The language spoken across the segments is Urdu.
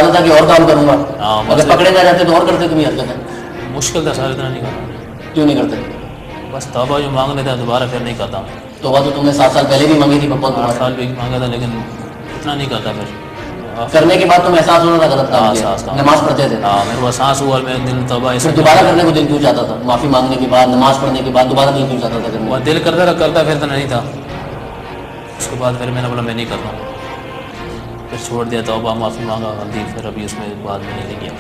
ارادہ تھا کہ اور کام کروں گا, ہاں اگر پکڑے نہ جاتے تو اور کرتے تم یہ حرکتیں؟ مشکل تھا سر, اتنا نہیں کرنا. کیوں نہیں کرتے؟ بس توبہ جو مانگ لیتا ہے دوبارہ پھر نہیں کرتا. توبہ تو تم نے 7 سال پہلے بھی مانگی تھی پپا 8 تمہارے, سال بھی مانگا تھا لیکن اتنا نہیں کرتا پھر. کرنے کے بعد تمہیں احساس ہونا تھا غلط کام کیا, نماز پڑھتے تھے, ہاں میرے کو احساس ہوا, میں دل توبہ پھر دوبارہ کرنے کو دل کیوں چاہتا تھا؟ معافی مانگنے کے بعد, نماز پڑھنے کے بعد دوبارہ دل کیوں چاہتا تھا کرنے کو؟ دل کرتا تھا, کرتا پھر تو نہیں تھا. اس کے بعد پھر میں نے بولا میں نہیں کرتا, پھر چھوڑ دیا, توبہ معافی مانگا غلطی, پھر ابھی اس میں بعد میں نہیں کیا.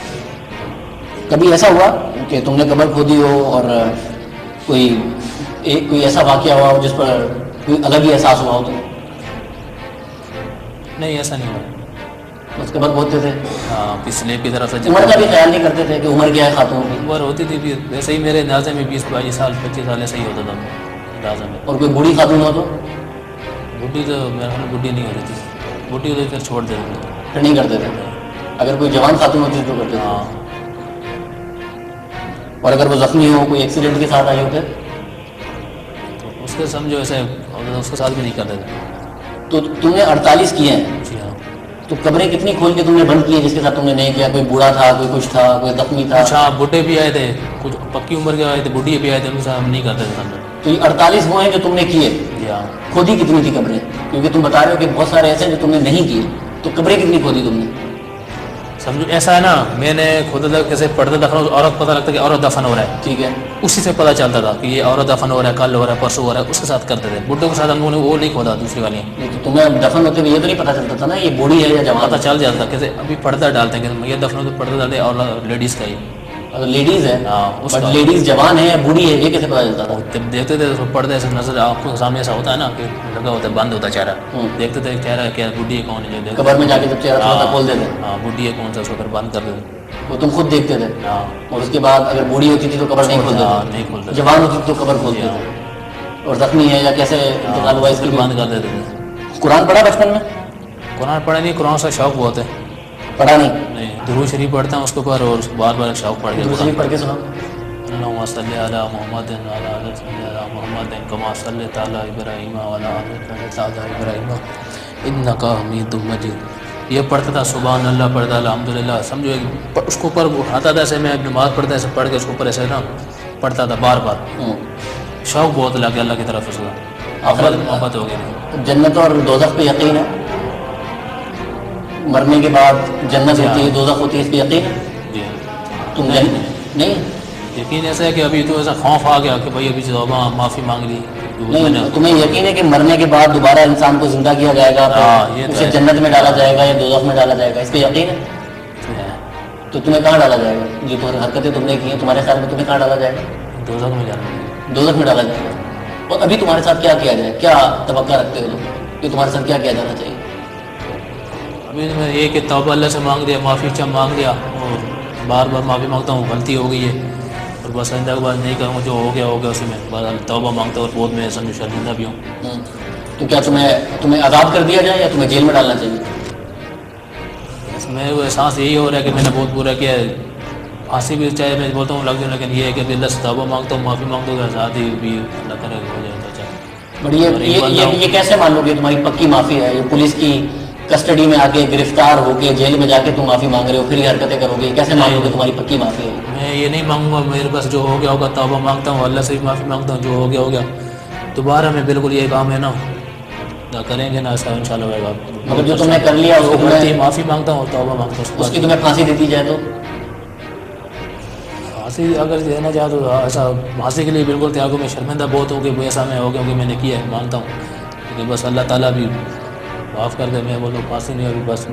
کبھی ایسا ہوا کہ تم نے قبر کھودی ہو اور کوئی ایسا واقعہ ہوا ہو جس پر کوئی الگ ہی احساس ہوا ہو تمہیں؟ نہیں ایسا نہیں ہوا. بس قبر کھودتے تھے, ہاں پچھلے کی طرف سے عمر کا بھی خیال نہیں کرتے تھے کہ عمر کیا ہے خاتون کی؟ عمر ہوتی تھی بھی ویسے ہی, میرے اندازے میں 20-22 سال 25 سال ایسا ہی ہوتا تھا اندازے میں. اور کوئی بوڑھی خاتون ہو تو بڈھی تو میرے خیال بڈھی نہیں ہو رہی تھی, بڈھی ہوتی پھر چھوڑ دیتے تھے. پھر نہیں کرتے تھے؟ اگر کوئی جوان خاتون ہوتی تو کرتے تھے؟ ہاں. اور اگر وہ زخمی ہو, کوئی ایکسیڈنٹ کے ساتھ آئے ہوتے تو اس کے سمجھو ایسے اس کے ساتھ بھی نہیں کرتے تھے. تو تم نے 48 کیے ہیں, جی ہاں. تو قبریں کتنی کھول کے تم نے بند کی ہیں جس کے ساتھ تم نے نہیں کیا؟ کوئی بوڑھا تھا, کوئی کچھ تھا, کوئی زخمی تھا؟ کچھ ہاں بڈھے بھی آئے تھے, کچھ پکی عمر کے آئے تھے, بڈھی بھی آئے تھے, ان کے ساتھ ہم نہیں کرتے تھے سمجھو. تو یہ 48 وہ ہیں جو تم نے کیے. جی ہاں. کھودی کتنی تھی قبریں؟ کیونکہ تم بتا رہے ہو کہ بہت سارے ایسے ہیں جو تم نے نہیں کیے, تو قبریں کتنی کھودی تم نے؟ سمجھو ایسا ہے نا, میں نے خود کیسے پڑھتا تھا, عورت پتہ لگتا کہ عورت دفن ہو رہا ہے, ٹھیک ہے, اسی سے پتہ چلتا تھا کہ یہ عورت دفن ہو رہا ہے, کل ہو رہا ہے, پرسوں ہو رہا ہے, اس کے ساتھ کرتے تھے. بڈھوں کے ساتھ ہم لوگوں نے وہ نہیں کھودا دوسری والی. تمہیں دفن ہوتے ہوئے یہ تو نہیں پتا چلتا تھا نا یہ بوڑھی ہے یا جوان؟ پتہ چل جاتا کیسے, ابھی پردہ ڈالتے ہیں کہ یہ دفن ہوتے پردہ ڈالتے ہیں, اور لیڈیز کا ہی. اگر لیڈیز ہے, ہاں بٹ لیڈیز جوان ہے یا بوڑھی ہے یہ کیسے پتا چلتا تھا؟ جب دیکھتے تھے تو پردے سے نظر آنکھوں کے سامنے ایسا ہوتا ہے نا کہ لگا ہوتا ہے, بند ہوتا ہے چہرہ, دیکھتے تھے چہرہ کیا بڈھی ہے کون ہے, قبر میں جا کے جب چہرہ تھوڑا کھول دیتے, ہاں بڈھی ہے کون سا, اس کو پھر بند کر دیتے. وہ تم خود دیکھتے تھے, ہاں. اور اس کے بعد اگر بوڑھی ہوتی تھی تو قبر نہیں کھولتے تھے, نہیں کھولتے, جوان ہوتی تھی تو قبر کھولتے تھے, اور زخمی ہے یا کیسے انتقال ہوا اس کی بند کر دیتے تھے. قرآن پڑھا بچپن میں؟ قرآن پڑھا نہیں, قرآن سے شوق بہت ہے. پڑھا نہیں؟ درود شریف پڑھتا ہوں اس کے اوپر, اور بار بار شوق پڑھ کے درود شریف پڑھ کے سنا. اللہم صلی علی محمد وعلی آل صلی علی محمد کما صلیت علی ابراہیم وعلی آل ابراہیم انک حمید مجید. یہ پڑھتا تھا, سبحان اللہ پڑھتا, الحمدللہ, سمجھو اس کو اوپر اٹھاتا تھا ایسے, میں نماز پڑھتا ایسے پڑھ کے اس کو اوپر ایسے نا پڑھتا تھا بار بار. شوق بہت لگا اللہ کی طرف سے, آخرت محبت ہو گئی. جنت اور دوزخ پہ یقین ہے؟ مرنے کے بعد جنت ہوتی ہے, دوزخ ہوتی ہے, اس پہ یقین ہے؟ جی. تم نہیں یقین ایسا ہے کہ ابھی تو ایسا خوف آ گیا کہ بھائی ابھی توبہ معافی مانگ لی. نہیں, تمہیں یقین ہے کہ مرنے کے بعد دوبارہ انسان کو زندہ کیا جائے گا, اسے جنت میں ڈالا جائے گا یا دوزخ میں ڈالا جائے گا, اس پہ یقین ہے؟ تو تمہیں کہاں ڈالا جائے گا؟ جو حرکتیں تم نے کی ہیں تمہارے خیال میں تمہیں کہاں ڈالا جائے گا؟ دوزخ میں جانا. دوزخ میں ڈالا جائے گا. اور ابھی تمہارے ساتھ کیا کیا جائے, کیا توقع رکھتے ہو تم کہ تمہارے ساتھ کیا کیا جانا چاہیے؟ ابھی میں یہ کہ توبہ اللہ سے مانگ دیا, معافی مانگ لیا, اور بار بار معافی مانگتا ہوں, غلطی ہو گئی ہے, اور بس آئندہ کے بعد نہیں کروں, جو ہو گیا اسی میں بعد توبہ مانگتا ہوں, اور بہت میں سمجھو شرمندہ بھی ہوں. تو کیا تمہیں آزاد کر دیا جائے یا تمہیں جیل میں ڈالنا چاہیے؟ بس میں وہ احساس یہی ہو رہا ہے کہ میں نے بہت برا کیا ہے, پھانسی بھی چاہے میں بولتا ہوں لگ جاؤں, لیکن یہ ہے کہ اللہ سے توبہ مانگتا ہوں, معافی مانگتا ہوں, آزادی بھی اللہ کرے ہو جائے تو چاہے. بڑی یہ کیسے مان لو گے تمہاری پکی معافی ہے؟ یہ پولیس کی کسٹڈی میں آ کے, گرفتار ہو کے, جیل میں جا کے تم معافی مانگ رہے ہو, پھر یہ حرکتیں کرو گے, کیسے مان لو گے تمہاری پکی معافی ہے؟ میں یہ نہیں مانگوں گا, میرے پاس جو ہو گیا ہوگا توبہ مانگتا ہوں, اللہ سے بھی معافی مانگتا ہوں, جو ہو گیا ہو گیا. دوبارہ میں بالکل یہ کام ہے نا کریں گے نا, ایسا ان شاء اللہ ہوگا. مگر جو تم نے کر لیا معافی مانگتا ہوں, توبہ مانگتا ہوں, اس کی تمہیں پھانسی دیتی جائے تو پھانسی اگر دینا چاہے تو ایسا پھانسی کے لیے بالکل تیار ہوں. میں شرمندہ بہت ہو گیا, ایسا میں ہو گیا کہ میں نے کیا ہے, مانتا ہوں, لیکن بس اللہ تعالیٰ بھی معاف کر دے. میں بولوں پھانسی نہیں ہوگی, بس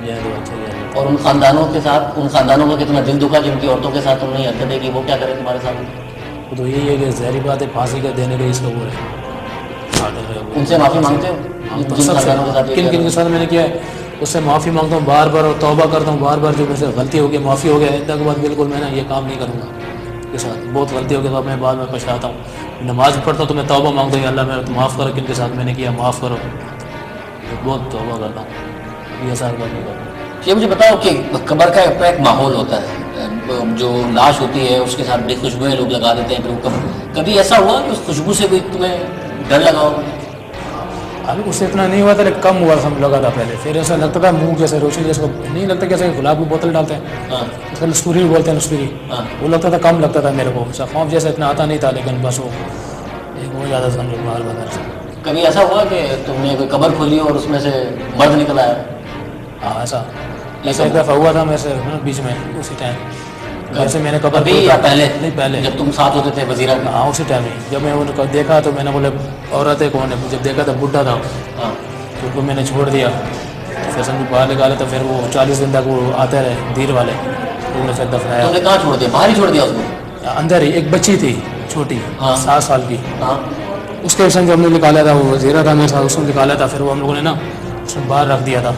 جائے تو اچھا جائے. اور ان خاندانوں کا کتنا دل دکھا جن کی عورتوں کے ساتھ تم نے حرکتیں کی, وہ کیا کرے تمہارے ساتھ؟ تو یہی ہے کہ ظاہری بات ہے, پھانسی کا دینے کے اس کا وہ ہے. ان سے معافی مانگتے ہو؟ کن کے ساتھ میں نے کیا ہے اس سے معافی مانگتا ہوں بار بار, اور توبہ کرتا ہوں بار بار, جو مجھ سے غلطی ہو گئی معافی ہو گیا, آئندہ کے بعد بالکل میں نا یہ کام نہیں کروں گا کے ساتھ. بہت غلطی ہو گئی تو میں بعد میں پچھتاتا ہوں. نماز پڑھتا ہوں تو میں توبہ مانگتا ہوں, اللہ میں معاف کرو, کن کے ساتھ میں نے کیا معاف کرو, بہت توبہ کرتا ہوں, یہ سارا بات نہیں کرتا. یہ مجھے بتاؤ کہ قبر کا ایک ماحول ہوتا ہے, جو لاش ہوتی ہے اس کے ساتھ بڑی خوشبوئیں لوگ لگا دیتے ہیں, پھر کبھی ایسا ہوا کہ اس خوشبو سے کوئی تمہیں ڈر لگا ہو؟ ابھی اس سے اتنا نہیں ہوا تھا لیکن کم ہوا تھا لگا تھا پہلے. پھر ایسا لگتا تھا منہ جیسے روشنی جیسے نہیں لگتا جیسے گلاب کی بوتل ڈالتے ہیں ہاں اس کا لستوری بھی بولتے ہیں لستوری, ہاں. وہ لگتا تھا کم لگتا تھا میرے کو. خوف جیسا اتنا آتا نہیں تھا لیکن بس وہ ایک ہو جاتا تھا سمجھو باہر بدل سے. کبھی ایسا ہوا کہ تم نے کوئی قبر کھولی اور اس میں سے مرد نکل آیا؟ ہاں ایسا ایک دفعہ ہوا تھا میرے سے بیچ میں اسی ٹائم گھر سے میں نے قبر ابھی یا پہلے؟ نہیں پہلے, جب تم ساتھ ہوتے تھے وزیرہ میں؟ ہاں اسی ٹائم ہی. جب میں ان کو دیکھا تو میں نے بولے عورت ہے کون ہے, جب دیکھا تو بڈھا تھا ہاں تو ان کو میں نے چھوڑ دیا. پھر سمجھو باہر نکالا تو پھر وہ 40 دن تک وہ آتے رہے دیر والے, تو انہوں نے پھر دفنایا. تم نے کہاں چھوڑ دیا؟ باہر ہی چھوڑ دیا اس کو؟ اندر ہی ایک بچی تھی چھوٹی ہاں. 7 سال کی, ہاں اس کے سنگ ہم نے نکالا تھا, وہ وزیرہ تھا میرے ساتھ, اس کو نکالا تھا. پھر وہ ہم لوگوں نے نا اس میں باہر رکھ دیا تھا.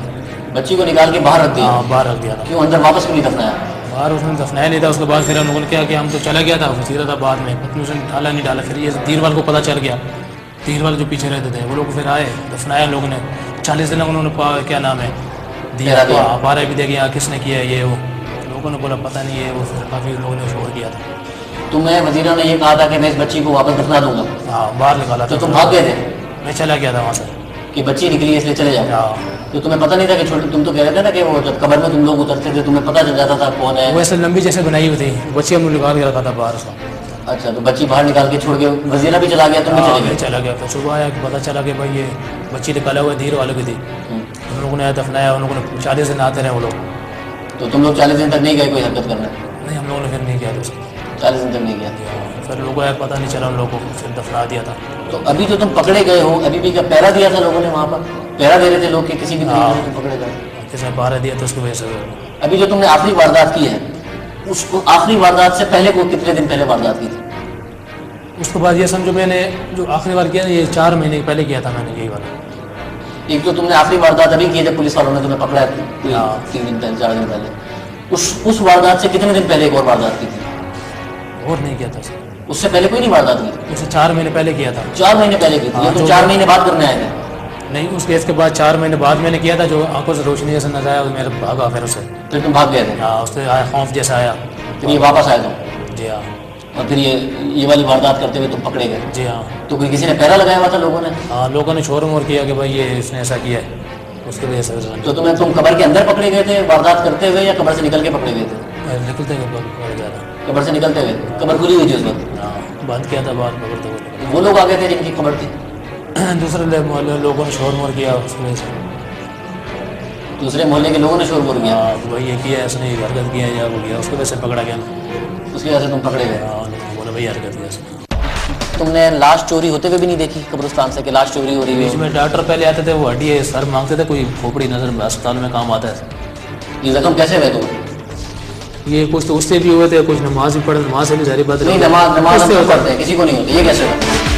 بچی کو نکال کے باہر رکھ دیا؟ ہاں باہر رکھ دیا تھا. کیوں اندر واپس کیوں نہیں دفنایا؟ باہر اس نے دفنایا نہیں تھا. اس کے بعد پھر ہم لوگوں نے کیا کہ ہم تو چلا گیا تھا وزیرہ تھا بعد میں, پتنی اس نے ڈالا نہیں ڈالا. پھر یہ دیر والے کو پتہ چل گیا, دیر والے جو پیچھے رہتے تھے وہ لوگ پھر آئے, دفنایا لوگوں نے. 40 دن انہوں نے کیا نام ہے دیا, بارہ بھی دے گیا کس نے کیا ہے یہ وہ. لوگوں نے بولا پتہ نہیں ہے وہ, پھر کافی لوگوں نے شور کیا تھا. تمہیں وزیروں نے یہ کہا تھا کہ میں اس بچی کو واپس دفنا دوں گا؟ ہاں باہر نکالا تو تھا. تم بھاگ گئے تھے؟ میں چلا گیا تھا وہاں سے کہ بچی نکلی ہے اس لیے چلے جاؤ. ہاں. تو تمہیں پتہ نہیں تھا کہ تم تو کہہ رہے تھے نا کہ وہ جب قبر میں تم لوگ اترتے تھے تمہیں پتہ چل جاتا تھا کون ہے؟ وہ ایسے لمبی جیسے بنائی ہوئی تھی, بچی ہم نے نکال کے رکھا تھا باہر اس کو. اچھا تو بچی باہر نکال کے چھوڑ کے وزیرہ بھی چلا گیا, تم بھی چلے میں گئے؟ چلا گیا. پھر صبح آیا کہ پتہ چلا کہ بھائی یہ بچی نکالا ہوا دیر والوں کی تھی. ہم لوگوں نے دفنایا, ان لوگوں نے 40 دن آتے رہے وہ لوگ. تو تم لوگ 40 دن تک نہیں گئے کوئی حرکت کرنا؟ نہیں ہم لوگوں نے پھر نہیں کیا تھا اس کو. 40 دن تک نہیں گیا. پھر لوگوں کو پتہ نہیں چلا, ان لوگوں کو پھر دفنا دیا تھا. تو ابھی جو تم پکڑے گئے ہو ابھی بھی کیا پہرا دیا تھا لوگوں نے وہاں پر؟ پہرا دے رہے تھے لوگ کہ کسی بھی طریقے سے تم پکڑے گئے؟ کسی نے 12 دیا تو اس کی وجہ سے. ابھی جو تم نے آخری واردات کی ہے اس کو آخری واردات سے پہلے کو کتنے دن پہلے واردات کی تھی؟ اس کے بعد یہ سمجھو میں نے جو آخری بار کیا یہ 4 مہینے پہلے کیا تھا میں نے یہی والا. ایک تو تم نے آخری واردات ابھی کی جب پولیس والوں نے تمہیں پکڑا ہے 3 دن پہلے 4 دن پہلے, اس واردات سے کتنے دن پہلے ایک اور واردات کی تھی؟ اور نہیں کیا تھا اس سے پہلے کوئی نہیں واردات کی تھی؟ اسے 4 مہینے پہلے کیا تھا. 4 مہینے پہلے کی تھی. یہ تو 4 مہینے بعد کرنے آئے تھے. نہیں اس کیس کے بعد 4 مہینے بعد میں نے کیا تھا, جو آنکھوں سے روشنی جیسا نظر آیا میرے بھاگا پھر اسے. پھر تم بھاگ گئے تھے؟ ہاں اس سے آیا خوف جیسا آیا. پھر یہ واپس آئے تم؟ جی ہاں. اور پھر یہ والی واردات کرتے ہوئے تم پکڑے گئے؟ جی ہاں. تو کوئی کسی نے پہرا لگایا ہوا تھا لوگوں نے؟ ہاں لوگوں نے شور مور کیا کہ بھائی یہ اس نے ایسا کیا ہے, اس کی وجہ سے. تو تم قبر کے اندر پکڑے گئے تھے واردات کرتے ہوئے یا قبر سے نکل کے پکڑے گئے تھے؟ نکلتے پکڑ گیا تھا. قبر سے نکلتے ہوئے؟ قبر کھلی ہوئی تھی اس وقت؟ ہاں بند کیا تھا بعد پکڑتے ہوئے. وہ لوگ آ گئے تھے جن کی قبر تھی؟ دوسرے لوگوں نے شور مور کیا اس کی وجہ سے. دوسرے محلے کے لوگوں نے شور بول کیا؟ ہاں بھائی یہ کیا ہے, اس نے حرکت کیا یا وہ کیا, اس کی وجہ سے پکڑا گیا. اس کی وجہ سے تم پکڑے گئے؟ ہاں بولا بھائی حرکت کیا اس نے. تم نے لاش چوری ہوتے ہوئے بھی نہیں دیکھی قبرستان سے کہ لاش چوری ہو رہی ہے؟ بیچ میں ڈاکٹر پہلے آتے تھے, وہ ہڈی ہے سر مانگتے تھے, کوئی کھوپڑی نظر میں اسپتال میں کام آتا ہے. یہ زخم کیسے ہوئے تم؟ یہ کچھ تو اس سے بھی ہوئے تھے, کچھ نماز بھی پڑھ, نماز سے بھی ظاہری بات نہیں, نماز ہم پڑھتے ہیں, کسی کو نہیں ہوتی, یہ کیسے ہوتا ہے؟